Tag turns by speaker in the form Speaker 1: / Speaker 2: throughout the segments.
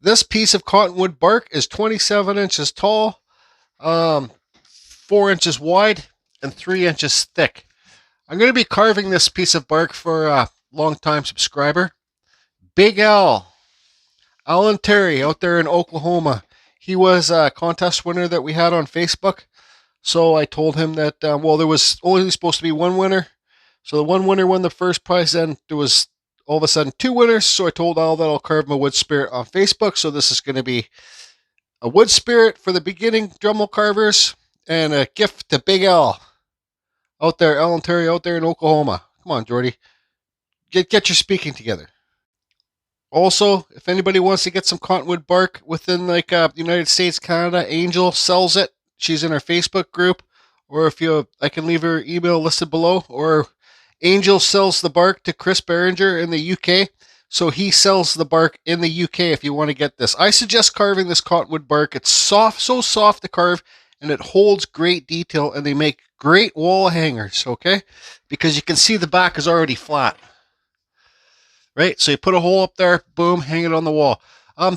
Speaker 1: this piece of cottonwood bark is 27 inches tall, 4 inches wide, and 3 inches thick. I'm going to be carving this piece of bark for a long-time subscriber, Big Al, Alan Terry, out there in Oklahoma. He was a contest winner that we had on Facebook. So I told him that, well, there was only supposed to be one winner. So the one winner won the first prize, then there was all of a sudden two winners. So I told Al that I'll carve him a wood spirit on Facebook. So this is going to be a wood spirit for the beginning Dremel carvers and a gift to Big Al out there, Alan Terry out there in Oklahoma. Come on, Jordy. Get your speaking together. Also, if anybody wants to get some cottonwood bark within like United States, Canada, Angel sells it. She's in our Facebook group. Or if you, I can leave her email listed below. Or Angel sells the bark to Chris Behringer in the UK. So he sells the bark in the UK if you want to get this. I suggest carving this cottonwood bark. It's soft, so soft to carve, and it holds great detail, and they make great wall hangers, okay? Because you can see the back is already flat. Right? So you put a hole up there, boom, hang it on the wall.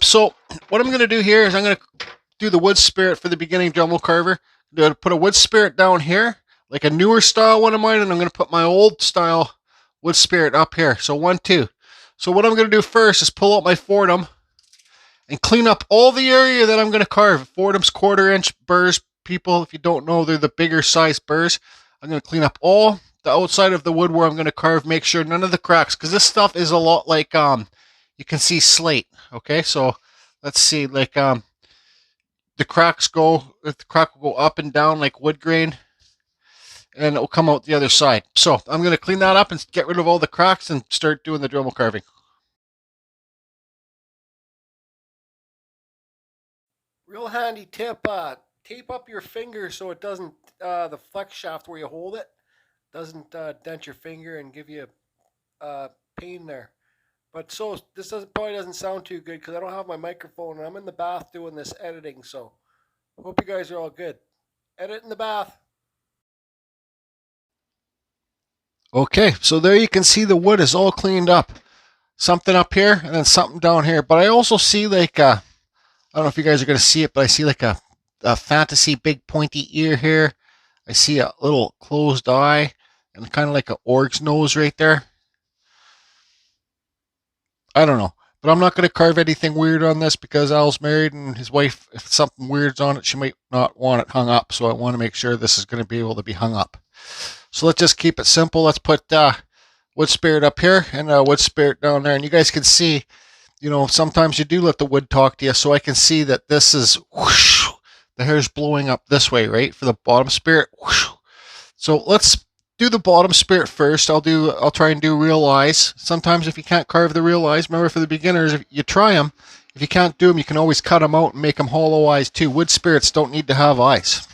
Speaker 1: So what I'm going to do here is I'm going to do the wood spirit for the beginning Dremel carver. I'm going to put a wood spirit down here, like a newer style one of mine, and I'm going to put my old style wood spirit up here. So 1, 2. So what I'm going to do first is pull out my Fordham and clean up all the area that I'm going to carve. Fordham's 1/4 inch burrs, people, if you don't know, they're the bigger size burrs. I'm going to clean up all the outside of the wood where I'm going to carve, make sure none of the cracks, because this stuff is a lot like, you can see slate, okay? So let's see, like, the cracks go, the crack will go up and down like wood grain, and it will come out the other side. So I'm going to clean that up and get rid of all the cracks and start doing the Dremel carving. Real handy tip, tape up your finger so it doesn't, the flex shaft where you hold it, doesn't dent your finger and give you pain there. But so this probably doesn't sound too good because I don't have my microphone and I'm in the bath doing this editing. So hope you guys are all good. Edit in the bath. Okay, so there you can see the wood is all cleaned up. Something up here and then something down here. But I also see like I don't know if you guys are going to see it, but I see like a fantasy big pointy ear here. I see a little closed eye and kind of like an org's nose right there. I don't know, but I'm not going to carve anything weird on this because Al's married and his wife, if something weird's on it, she might not want it hung up. So I want to make sure this is going to be able to be hung up. So let's just keep it simple. Let's put wood spirit up here and wood spirit down there. And you guys can see, you know, sometimes you do let the wood talk to you. So I can see that this is whoosh, the hair's blowing up this way, right? For the bottom spirit. Whoosh. So let's do the bottom spirit first. I'll try and do real eyes. Sometimes if you can't carve the real eyes, remember for the beginners, if you try them, if you can't do them, you can always cut them out and make them hollow eyes too. Wood spirits don't need to have eyes.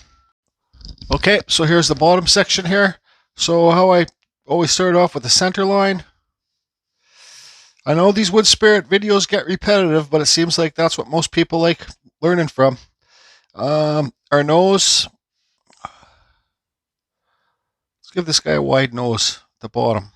Speaker 1: Okay, so here's the bottom section here. So how I always start off with the center line. I know these wood spirit videos get repetitive, but it seems like that's what most people like learning from. Our nose. Let's give this guy a wide nose at the bottom.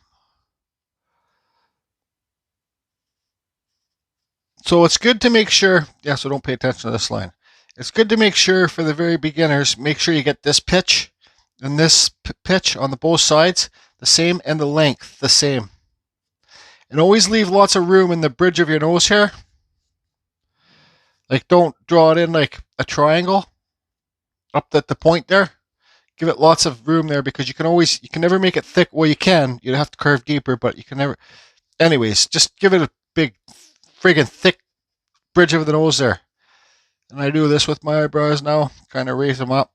Speaker 1: So it's good to make sure, yeah, so don't pay attention to this line. It's good to make sure for the very beginners, make sure you get this pitch and this pitch on the both sides the same and the length the same. And always leave lots of room in the bridge of your nose hair. Like don't draw it in like a triangle up at the point there. Give it lots of room there because you can never make it thick. Well, you can. You'd have to carve deeper, but you can never. Anyways, just give it a big friggin' thick bridge of the nose there. And I do this with my eyebrows now. Kind of raise them up.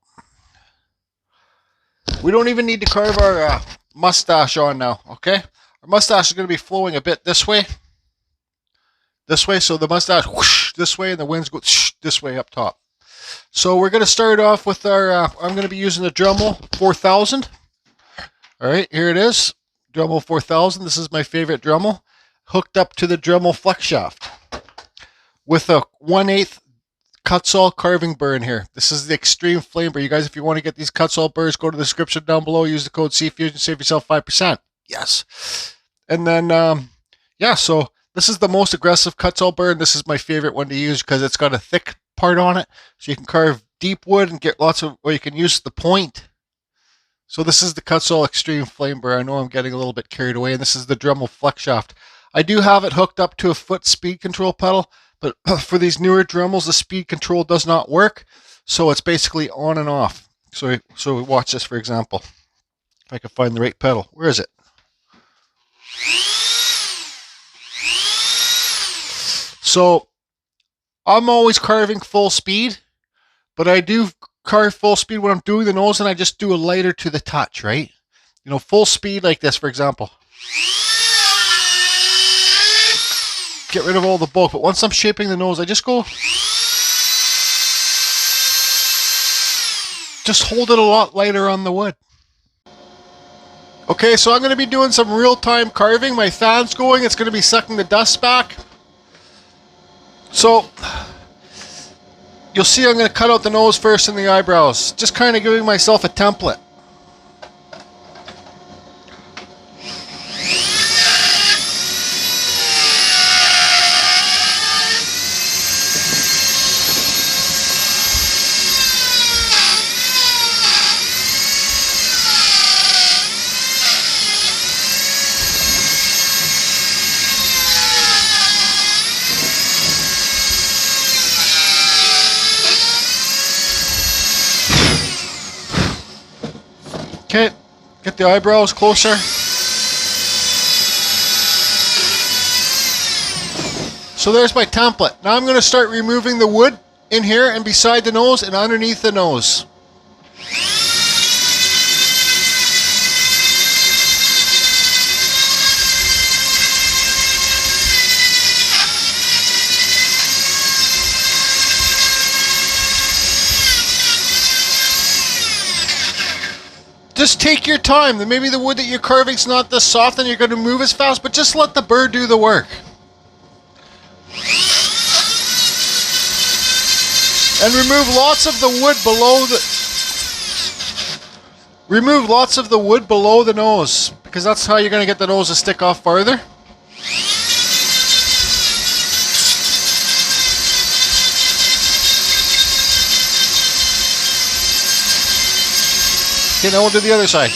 Speaker 1: We don't even need to carve our mustache on now, okay? Our mustache is going to be flowing a bit this way. This way, so the mustache whoosh this way and the winds go this way up top. So we're going to start off with our, I'm going to be using the Dremel 4000. All right, here it is. Dremel 4000. This is my favorite Dremel. Hooked up to the Dremel flex shaft with a 1/8 Kutzall carving burr in here. This is the extreme flame burr. You guys, if you want to get these Kutzall burrs, go to the description down below. Use the code CFusion, save yourself 5%. Yes. And then, yeah, so This is the most aggressive Kutzall burr, and this is my favorite one to use because it's got a thick part on it, so you can carve deep wood and get lots of, or you can use the point. So this is the Kutzall Extreme Flame Burr. I know I'm getting a little bit carried away, and this is the Dremel flex shaft. I do have it hooked up to a foot speed control pedal, but for these newer Dremels, the speed control does not work, so it's basically on and off. So watch this, for example. If I can find the right pedal. Where is it? So I'm always carving full speed, but I do carve full speed when I'm doing the nose, and I just do a lighter to the touch, right? You know, full speed like this, for example. Get rid of all the bulk, but once I'm shaping the nose, I just go, just hold it a lot lighter on the wood. Okay, so I'm going to be doing some real-time carving. My fan's going, it's going to be sucking the dust back. So you'll see I'm going to cut out the nose first and the eyebrows, just kind of giving myself a template. Okay, get the eyebrows closer. So there's my template. Now I'm going to start removing the wood in here and beside the nose and underneath the nose. Just take your time. Maybe the wood that you're carving is not this soft and you're going to move as fast, but just let the burr do the work. And remove lots of the wood below the nose, because that's how you're going to get the nose to stick off farther. Okay, now we'll do the other side.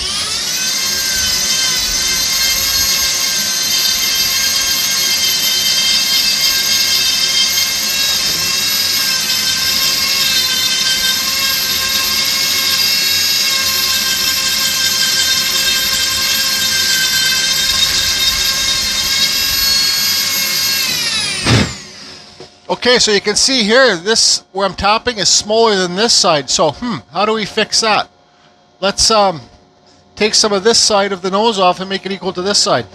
Speaker 1: Okay, so you can see here, this where I'm tapping is smaller than this side. So, how do we fix that? Let's take some of this side of the nose off and make it equal to this side.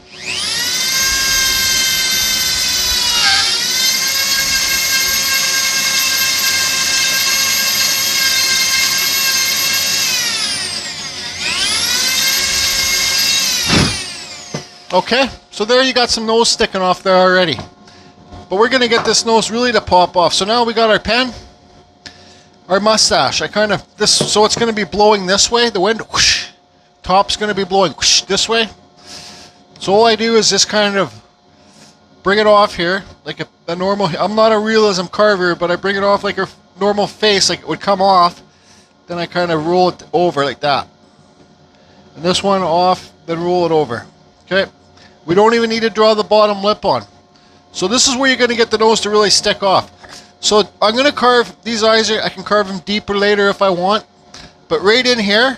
Speaker 1: Okay, so there you got some nose sticking off there already. But we're going to get this nose really to pop off. So now we got our pen. Our mustache, so it's going to be blowing this way, the wind, whoosh, top's going to be blowing whoosh, this way. So all I do is just kind of bring it off here, like a normal, I'm not a realism carver, but I bring it off like a normal face, like it would come off, then I kind of roll it over like that. And this one off, then roll it over. Okay, we don't even need to draw the bottom lip on. So this is where you're going to get the nose to really stick off. So I'm going to carve these eyes. I can carve them deeper later if I want. But right in here,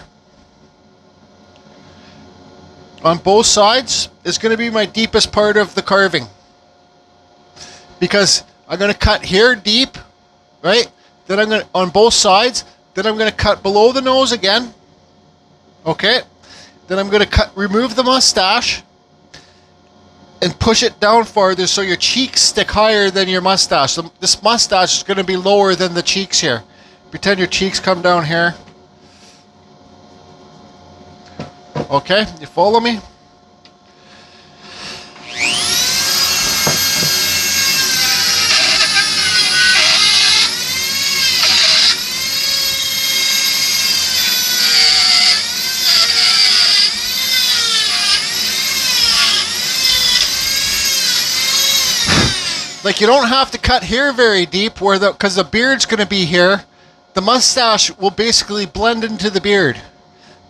Speaker 1: on both sides, is going to be my deepest part of the carving. Because I'm going to cut here deep, right? Then I'm going to, on both sides, then I'm going to cut below the nose again. Okay? Then I'm going to remove the mustache and push it down farther so your cheeks stick higher than your mustache. So this mustache is going to be lower than the cheeks here. Pretend your cheeks come down here. Okay, you follow me? Like, you don't have to cut here very deep because the beard's going to be here. The mustache will basically blend into the beard.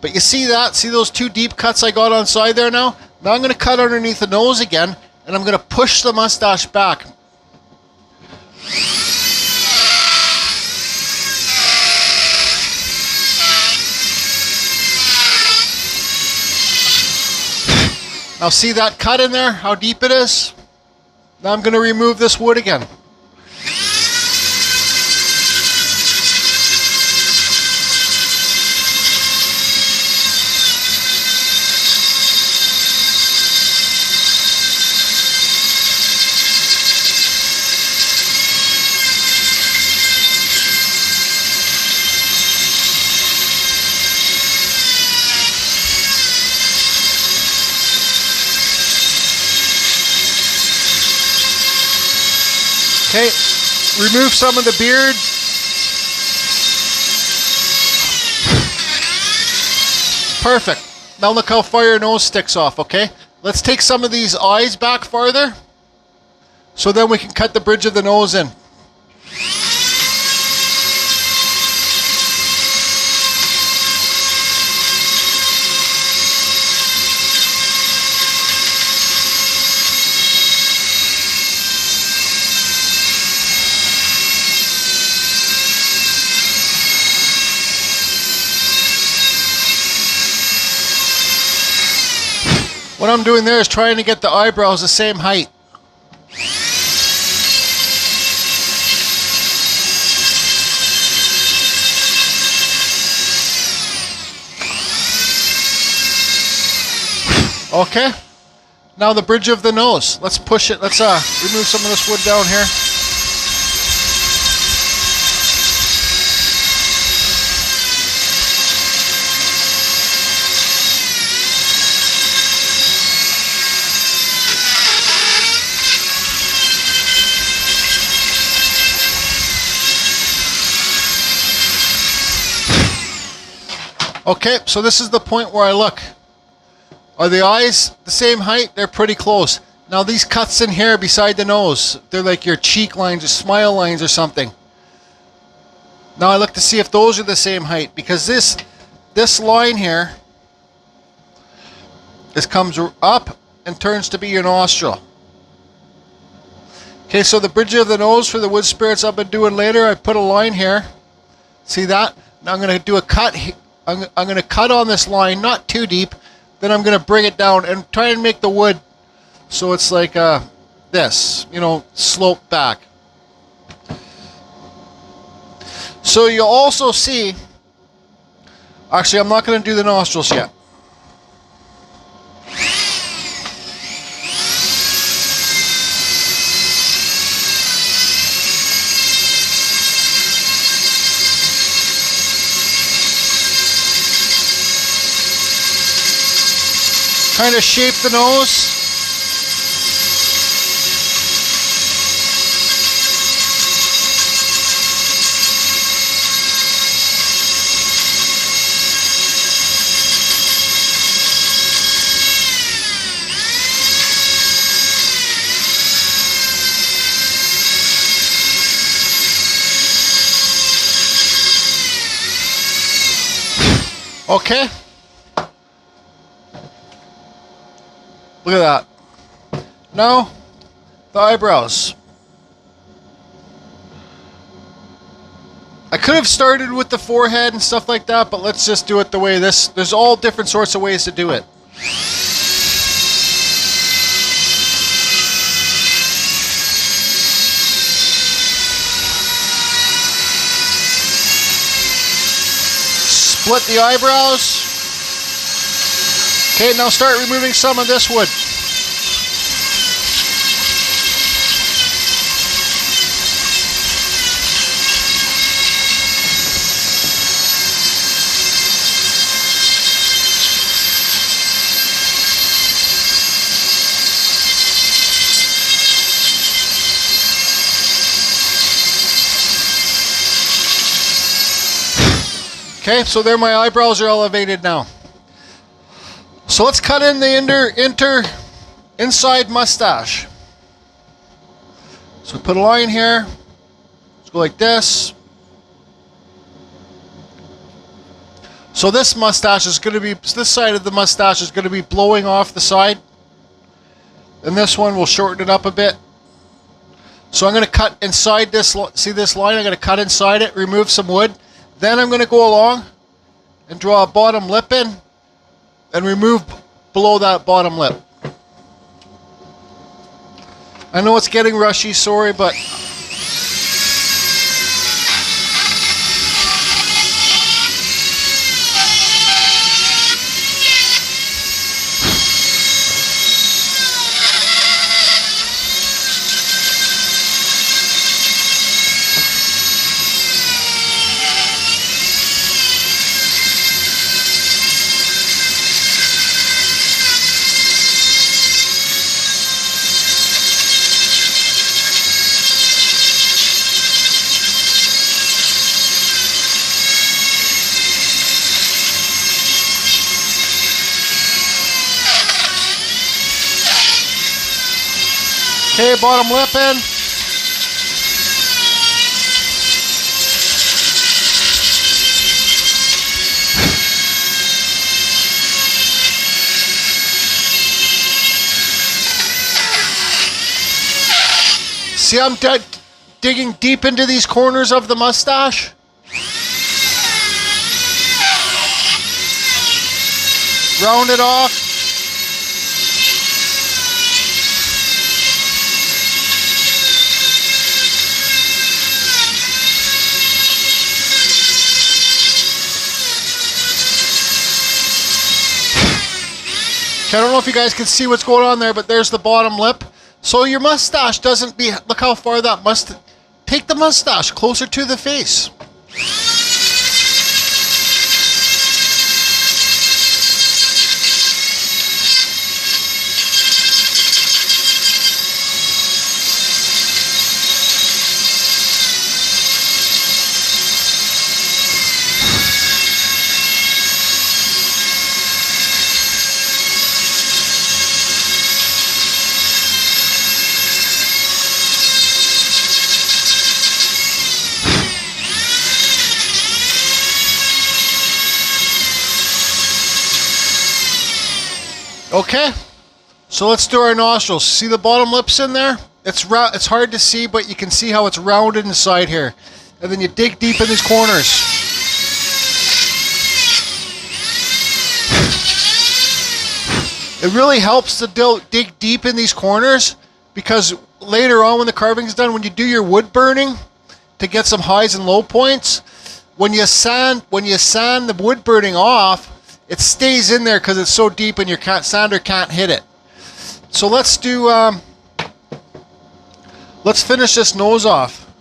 Speaker 1: But you see that? See those two deep cuts I got on side there now? Now I'm going to cut underneath the nose again, and I'm going to push the mustache back. Now see that cut in there? How deep it is? Now I'm going to remove this wood again. Okay, remove some of the beard. Perfect. Now look how far your nose sticks off, okay? Let's take some of these eyes back farther, so then we can cut the bridge of the nose in. What I'm doing there is trying to get the eyebrows the same height. Okay. Now the bridge of the nose. Let's push it. Let's remove some of this wood down here. Okay, so this is the point where I look. Are the eyes the same height? They're pretty close. Now these cuts in here beside the nose, they're like your cheek lines or smile lines or something. Now I look to see if those are the same height, because this line here, this comes up and turns to be your nostril. Okay, so the bridge of the nose for the wood spirits I've been doing later, I put a line here. See that? Now I'm going to do a cut. I'm going to cut on this line, not too deep. Then I'm going to bring it down and try and make the wood so it's like this, you know, slope back. So you'll also see, actually I'm not going to do the nostrils yet. Kind of shape the nose. Okay. Look at that. Now, the eyebrows. I could have started with the forehead and stuff like that, but let's just do it the way this. There's all different sorts of ways to do it. Split the eyebrows. Okay, now start removing some of this wood. Okay, so there my eyebrows are elevated now. So let's cut in the inside mustache. So we put a line here. Let's go like this. So this mustache is going to be, this side of the mustache is going to be blowing off the side. And this one will shorten it up a bit. So I'm going to cut inside this, see this line? I'm going to cut inside it, remove some wood. Then I'm going to go along and draw a bottom lip in and remove below that bottom lip. I know it's getting rushy, sorry, but okay, bottom lip in. See, I'm digging deep into these corners of the mustache. Round it off. I don't know if you guys can see what's going on there, but there's the bottom lip. So your mustache doesn't be, look how far that take the mustache closer to the face. Okay, so let's do our nostrils. See the bottom lips in there? It's hard to see, but you can see how it's rounded inside here. And then you dig deep in these corners. It really helps to dig deep in these corners, because later on when the carving is done, when you do your wood burning to get some highs and low points, when you sand the wood burning off, it stays in there because it's so deep and your sander can't hit it. So let's finish this nose off.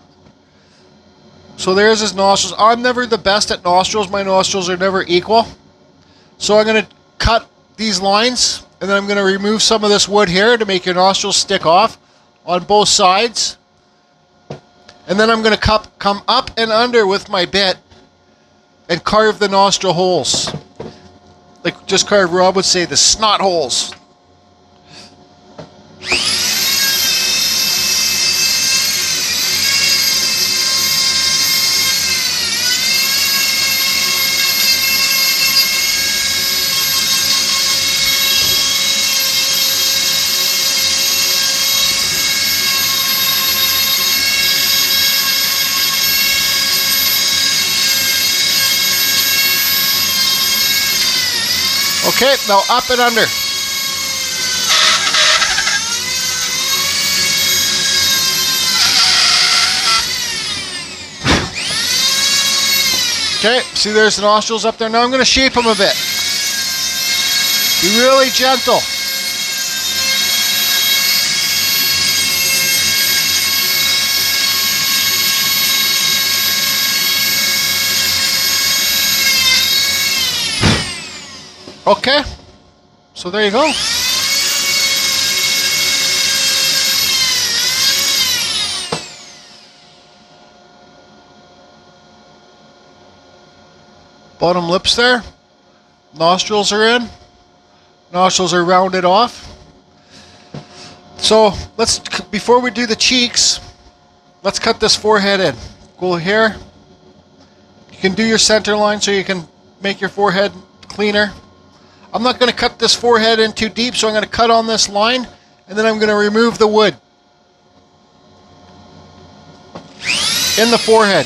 Speaker 1: So there's his nostrils. I'm never the best at nostrils. My nostrils are never equal. So I'm going to cut these lines, and then I'm going to remove some of this wood here to make your nostrils stick off on both sides. And then I'm going to come up and under with my bit and carve the nostril holes. Like just carve, Rob would say, the snot holes. Okay, now up and under. Okay, see there's the nostrils up there. Now I'm going to shape them a bit. Be really gentle. Okay, so there you go. Bottom lips there. Nostrils are in. Nostrils are rounded off. So before we do the cheeks, let's cut this forehead in. Go here. You can do your center line so you can make your forehead cleaner. I'm not going to cut this forehead in too deep, so I'm going to cut on this line, and then I'm going to remove the wood in the forehead.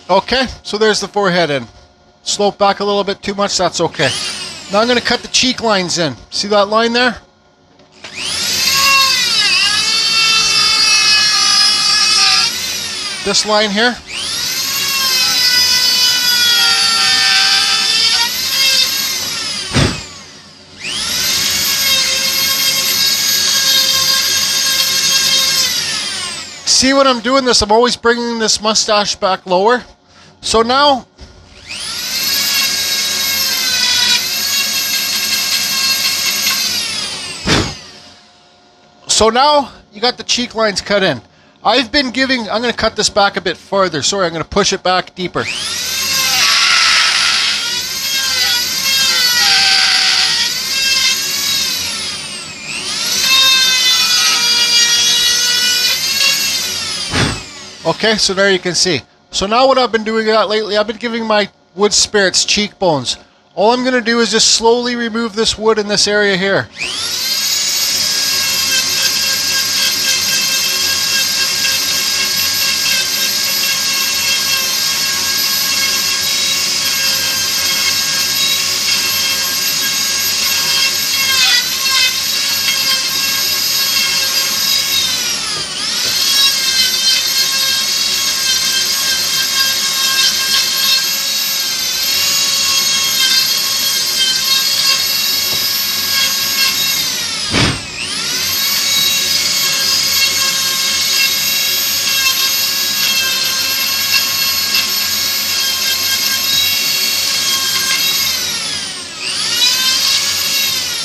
Speaker 1: Okay, so there's the forehead in. Slope back a little bit too much, that's okay. Now I'm going to cut the cheek lines in. See that line there? This line here. See when I'm doing this, I'm always bringing this mustache back lower. So now, you got the cheek lines cut in. I'm going to cut this back a bit farther. Sorry, I'm going to push it back deeper. Okay, so there you can see. So now what I've been doing lately, I've been giving my wood spirits cheekbones. All I'm going to do is just slowly remove this wood in this area here.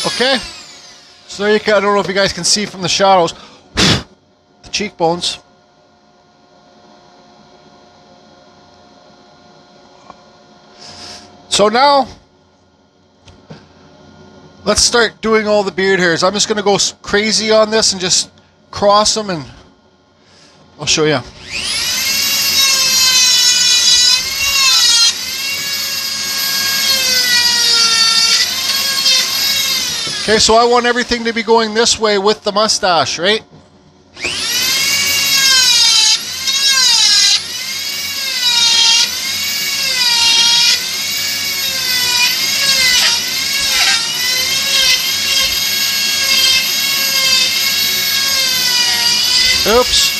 Speaker 1: Okay, so there you can, I don't know if you guys can see from the shadows, the cheekbones. So now, let's start doing all the beard hairs. I'm just going to go crazy on this and just cross them, and I'll show you. Okay, so I want everything to be going this way with the mustache, right? Oops.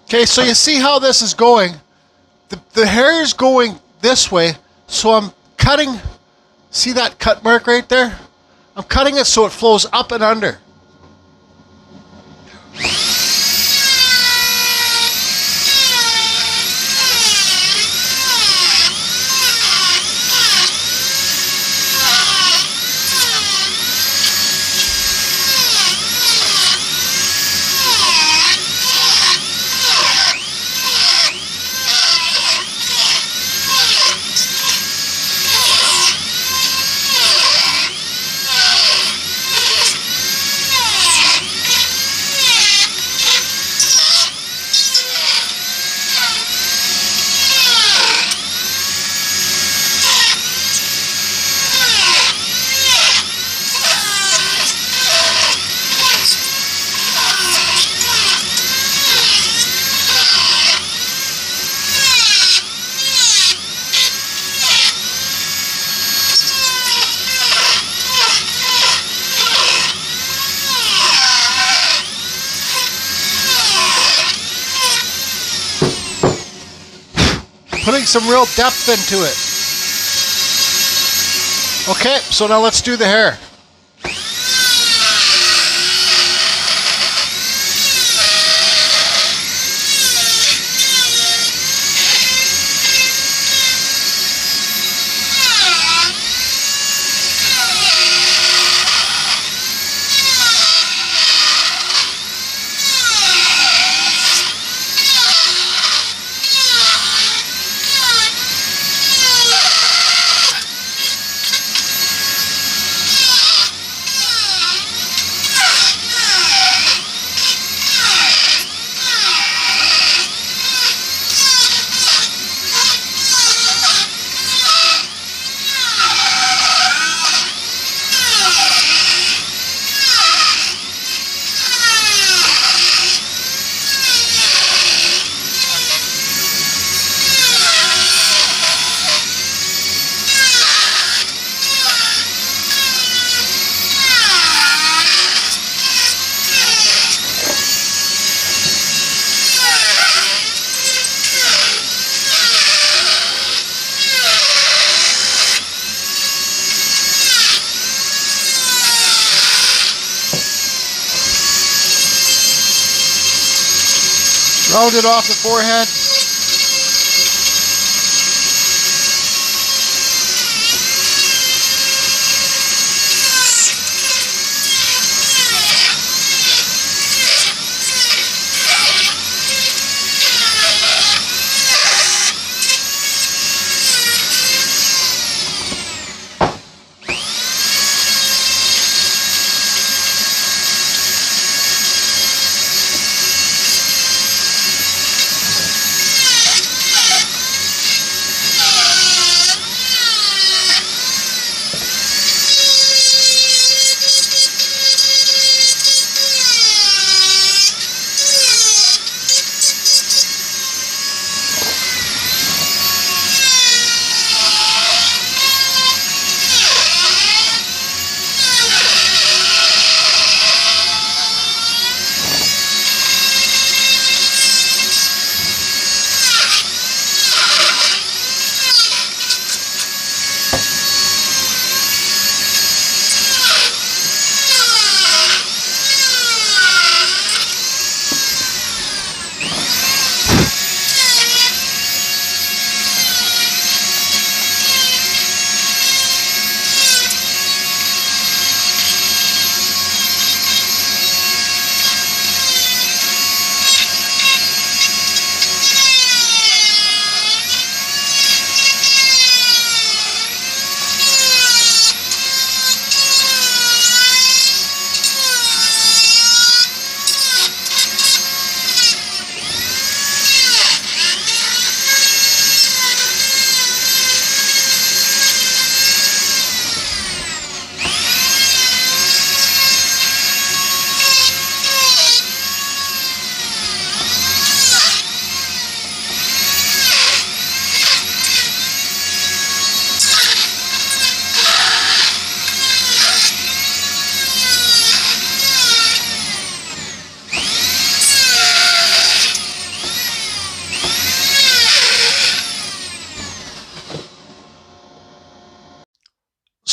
Speaker 1: Okay, so you see how this is going. The hair is going this way, so I'm cutting. See that cut mark right there? I'm cutting it so it flows up and under. Putting some real depth into it. Okay, so now let's do the hair. Round it off the forehead.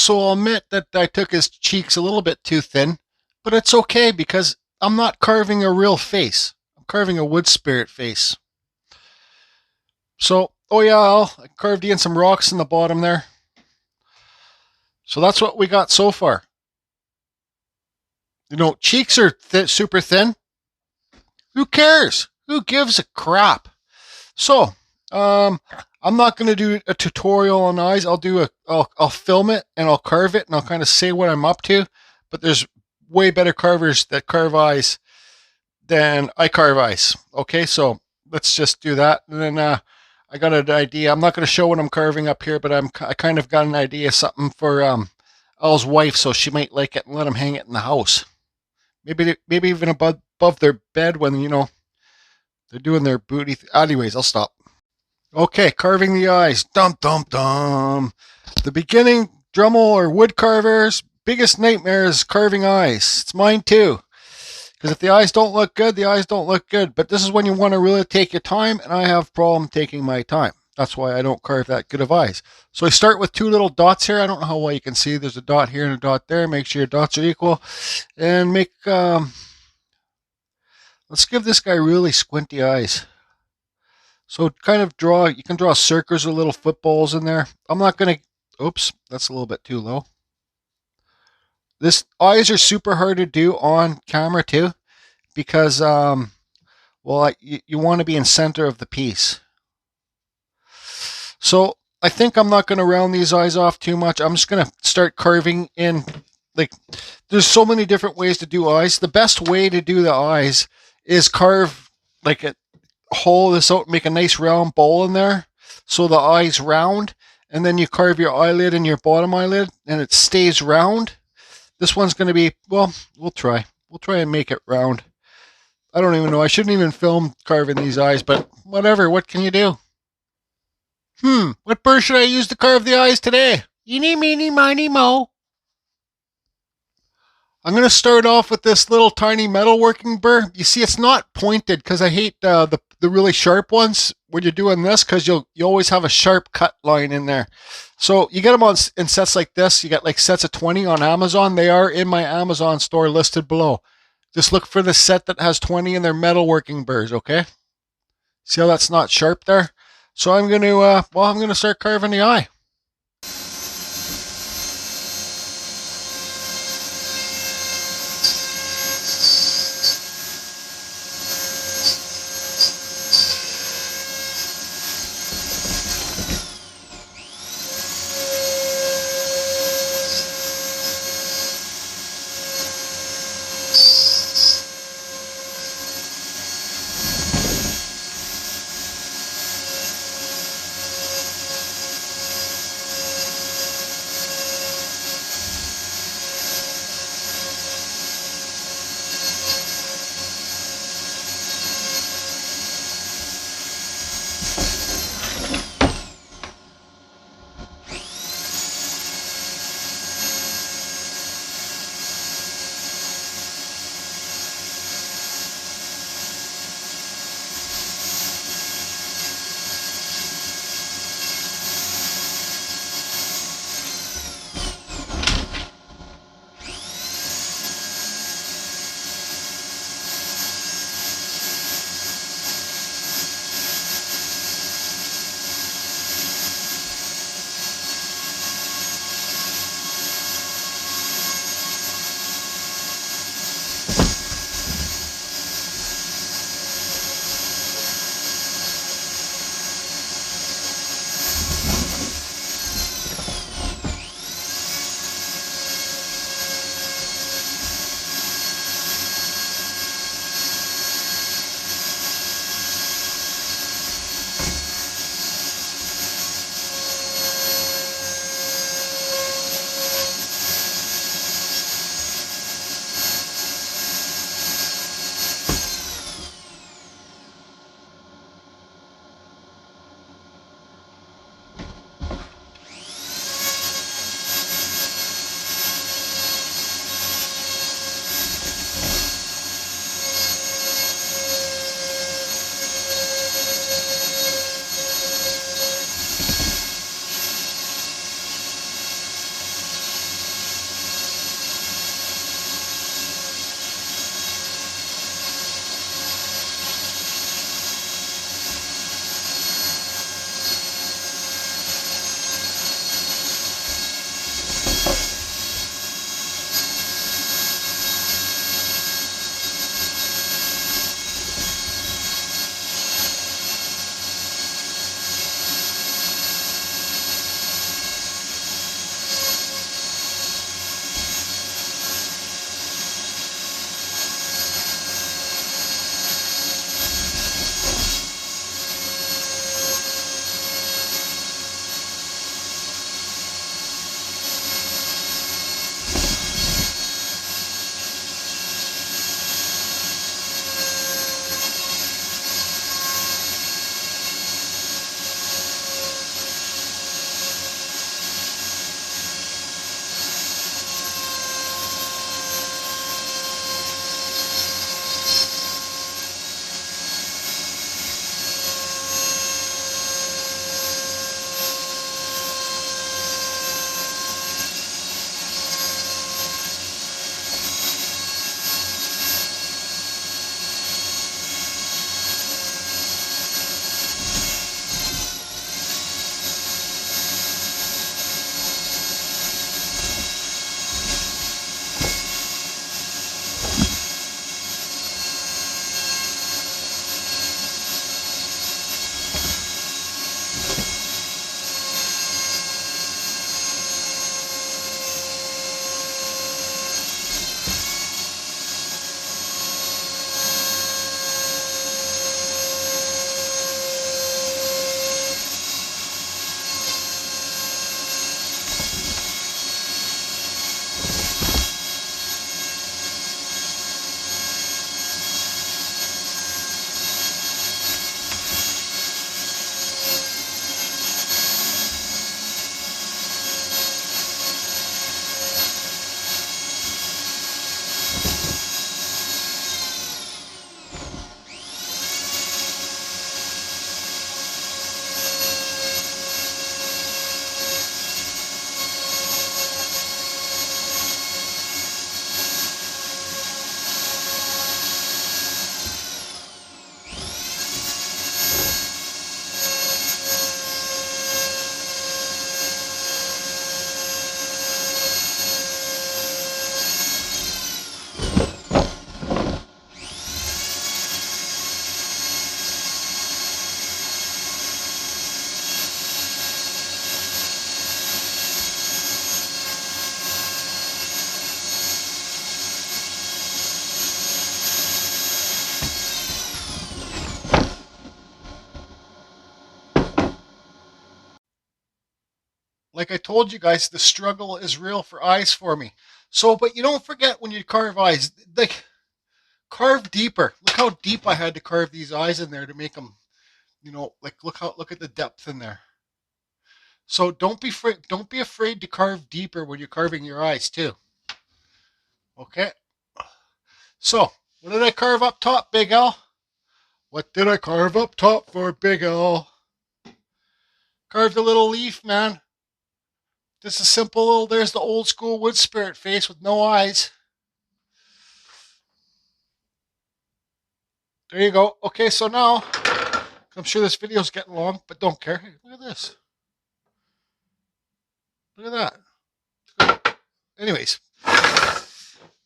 Speaker 1: So I'll admit that I took his cheeks a little bit too thin, but it's okay because I'm not carving a real face. I'm carving a wood spirit face. So, oh yeah, I carved in some rocks in the bottom there. So that's what we got so far. You know, cheeks are super thin. Who cares? Who gives a crap? So, I'm not going to do a tutorial on eyes. I'll film it and I'll carve it and I'll kind of say what I'm up to. But there's way better carvers that carve eyes than I carve eyes. Okay, so let's just do that. And then I got an idea. I'm not going to show what I'm carving up here, but I kind of got an idea, something for Al's wife, so she might like it and let him hang it in the house. Maybe even above their bed when, you know, they're doing their booty. Anyways, I'll stop. Okay, carving the eyes. Dum dum dum. The beginning Dremel or wood carvers' biggest nightmare is carving eyes. It's mine too. Because if the eyes don't look good, the eyes don't look good. But this is when you want to really take your time, and I have a problem taking my time. That's why I don't carve that good of eyes. So I start with two little dots here. I don't know how well you can see. There's a dot here and a dot there. Make sure your dots are equal. And make, let's give this guy really squinty eyes. So kind of you can draw circles or little footballs in there. I'm not going to, oops, that's a little bit too low. This eyes are super hard to do on camera too, because, well, you want to be in center of the piece. So I think I'm not going to round these eyes off too much. I'm just going to start carving in, like, there's so many different ways to do eyes. The best way to do the eyes is carve, like, hole this out, make a nice round bowl in there so the eye's round, and then you carve your eyelid and your bottom eyelid and it stays round. This one's going to be, well, we'll try and make it round. I don't even know, I shouldn't even film carving these eyes, but whatever, what can you do? What burr should I use to carve the eyes today? Eeny, meeny, miny, mo. I'm going to start off with this little tiny metalworking burr. You see, it's not pointed because I hate the really sharp ones when you're doing this, because you always have a sharp cut line in there. So you get them in sets like this. You got like sets of 20 on Amazon. They are in my Amazon store listed below. Just look for the set that has 20 and they're metalworking burrs, okay? See how that's not sharp there? So I'm going to, I'm going to start carving the eye. like I told you guys, the struggle is real for eyes for me. So, but you don't forget when you carve eyes, like carve deeper. Look how deep I had to carve these eyes in there to make them, you know, like look at the depth in there. So don't be afraid to carve deeper when you're carving your eyes too. Okay. So, what did I carve up top, Big L? What did I carve up top for Big L? Carved a little leaf, man. Just a simple little, there's the old school wood spirit face with no eyes. There you go. Okay, so now, I'm sure this video's getting long, but don't care. Hey, look at this. Look at that. Anyways,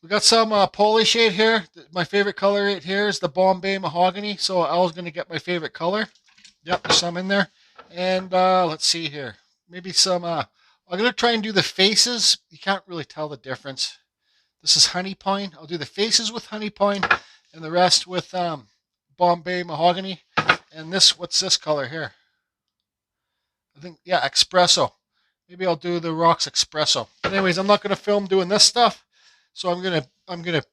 Speaker 1: we got some poly shade here. My favorite color right here is the Bombay Mahogany. So I was going to get my favorite color. Yep, there's some in there. And let's see here. Maybe some, I'm going to try and do the faces. You can't really tell the difference. This is honey pine. I'll do the faces with honey pine and the rest with Bombay Mahogany. And this, what's this color here? I think, yeah, Espresso. Maybe I'll do the Rocks Espresso. But anyways, I'm not going to film doing this stuff. So I'm gonna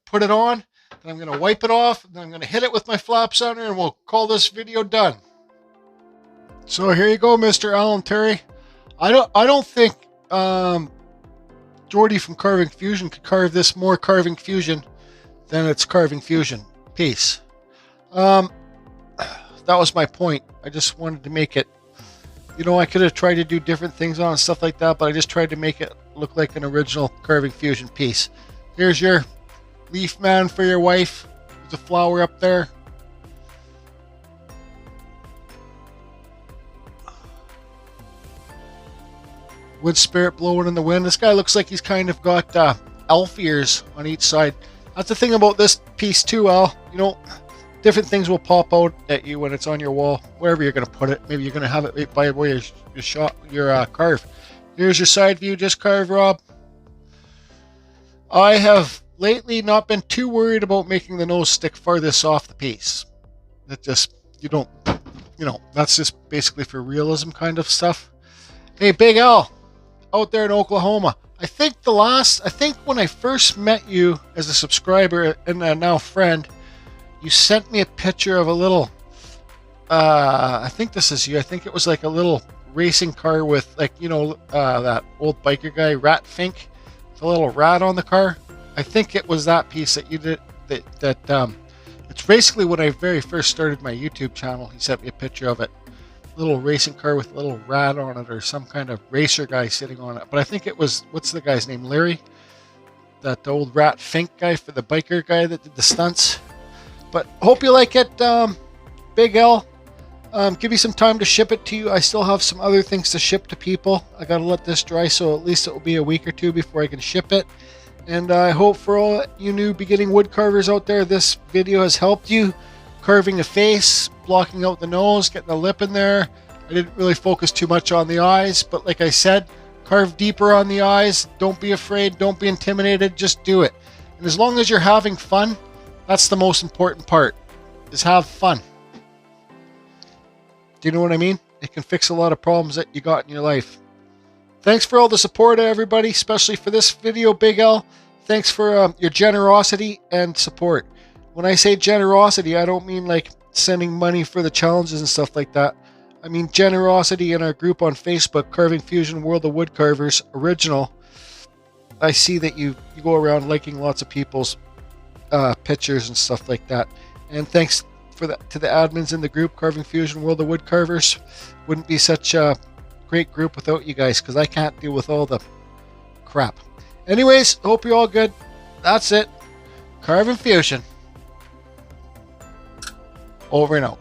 Speaker 1: put it on, then I'm gonna wipe it off, and then I'm gonna hit it with my flap sounder, and we'll call this video done. So here you go, Mr. Alan Terry. I don't think Jordy from Carving Fusion could carve this more Carving Fusion than it's Carving Fusion. Peace. That was my point. I just wanted to make it, you know, I could have tried to do different things on and stuff like that, but I just tried to make it look like an original Carving Fusion piece. Here's your leaf, man, for your wife. There's a flower up there. Wood spirit blowing in the wind. This guy looks like he's kind of got elf ears on each side. That's the thing about this piece too, Al. You know, different things will pop out at you when it's on your wall, wherever you're going to put it. Maybe you're going to have it right by where your carve. Here's your side view, just carved, Rob. I have lately not been too worried about making the nose stick farthest off the piece. That just, you don't, you know, that's just basically for realism kind of stuff. Hey, Big L, out there in Oklahoma. I think when I first met you as a subscriber and now friend, you sent me a picture of a little, I think this is you. I think it was like a little racing car with, like, you know, that old biker guy, Rat Fink. A little rat on the car. I think it was that piece that you did. It's basically when I very first started my YouTube channel. He sent me a picture of it. Little racing car with a little rat on it, or some kind of racer guy sitting on it. But I think it was, what's the guy's name? Larry? That old Rat Fink guy, for the biker guy that did the stunts. But hope you like it, Big L. Give me some time to ship it to you. I still have some other things to ship to people. I gotta let this dry, so at least it will be a week or two before I can ship it. And I hope for all you new beginning wood carvers out there, this video has helped you. Carving a face, blocking out the nose, getting the lip in there. I didn't really focus too much on the eyes, but like I said, carve deeper on the eyes. Don't be afraid, don't be intimidated, just do it. And as long as you're having fun, that's the most important part, is have fun. Do you know what I mean? It can fix a lot of problems that you got in your life. Thanks for all the support, everybody, especially for this video, Big L. Thanks for your generosity and support. When I say generosity, I don't mean like sending money for the challenges and stuff like that. I mean generosity in our group on Facebook, Carving Fusion World of Woodcarvers Original. I see that you go around liking lots of people's pictures and stuff like that. And thanks to the admins in the group, Carving Fusion World of Woodcarvers. Wouldn't be such a great group without you guys, because I can't deal with all the crap. Anyways, hope you're all good. That's it. Carving Fusion. Over and out.